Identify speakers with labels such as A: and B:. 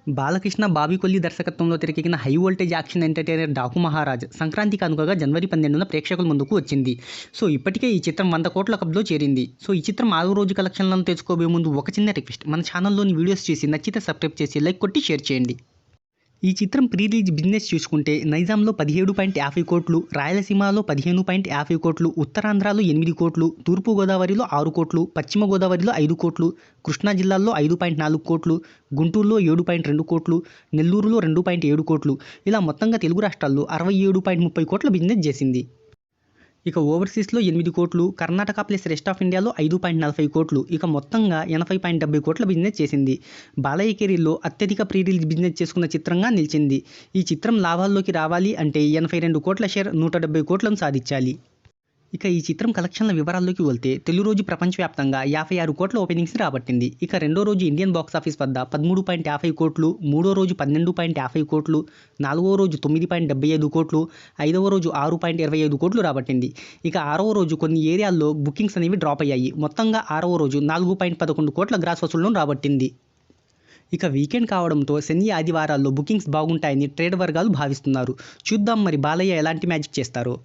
A: బాలకృష్ణ, బాబీ కొల్లి దర్శకత్వంలో తెరకెక్కిన high voltage action entertainer 'Daaku Maharaj' Sankranti కానుకగా జనవరి 12న ప్రేక్షకుల ముందుకు వచ్చింది. సో ఇప్పటికే ఈ చిత్రం 100 కోట్ల క్లబ్‌లో చేరింది. సో ఈ చిత్రం 6వ రోజు కలెక్షన్లను తెలుసుకోబోయే ముందు ఒక చిన్న రిక్వెస్ట్, మన ఛానల్లోని వీడియోస్ చూసి నచ్చితే సబ్స్క్రైబ్ చేసి లైక్ కొట్టి షేర్ చేయండి. ఈ చిత్రం ప్రీ రిలీజ్ బిజినెస్ చూసుకుంటే నైజాంలో 17.50 కోట్లు, రాయలసీమలో 15.50 కోట్లు, ఉత్తరాంధ్రలో 8 కోట్లు, తూర్పుగోదావరిలో 6 కోట్లు, పశ్చిమ గోదావరిలో 5 కోట్లు, కృష్ణా జిల్లాలో 5.4 కోట్లు, గుంటూరులో 7.2 కోట్లు, నెల్లూరులో 2.7 కోట్లు, ఇలా మొత్తంగా తెలుగు రాష్ట్రాల్లో 67.30 కోట్ల బిజినెస్ చేసింది. ఇక ఓవర్సీస్లో 8 కోట్లు, కర్ణాటక ప్లస్ రెస్ట్ ఆఫ్ ఇండియాలో 5.40 కోట్లు, ఇక మొత్తంగా 80.70 కోట్ల బిజినెస్ చేసింది. బాలయ్య కెరీర్లో అత్యధిక ప్రీ రిలీజ్ బిజినెస్ చేసుకున్న చిత్రంగా నిలిచింది. ఈ చిత్రం లాభాల్లోకి రావాలి అంటే 82 కోట్ల షేర్ 170 కోట్లను సాధించాలి. ఇక ఈ చిత్రం కలెక్షన్ల వివరాల్లోకి వెళ్తే తొలి రోజు ప్రపంచవ్యాప్తంగా 56 కోట్ల ఓపెనింగ్స్ రాబట్టింది. ఇక రెండో రోజు ఇండియన్ బాక్సాఫీస్ వద్ద 13.50 కోట్లు, మూడో రోజు 12.50 కోట్లు, నాలుగో రోజు 9.75 కోట్లు, ఐదవ రోజు 6.25 కోట్లు రాబట్టింది. ఇక ఆరవ రోజు కొన్ని ఏరియాల్లో బుకింగ్స్ అనేవి డ్రాప్ అయ్యాయి. మొత్తంగా ఆరవ రోజు 4.11 కోట్ల గ్రాస్ వసూళ్లను రాబట్టింది. ఇక వీకెండ్ కావడంతో శని ఆదివారాల్లో బుకింగ్స్ బాగుంటాయని ట్రేడ్ వర్గాలు భావిస్తున్నారు. చూద్దాం మరి బాలయ్య ఎలాంటి మ్యాజిక్ చేస్తారో.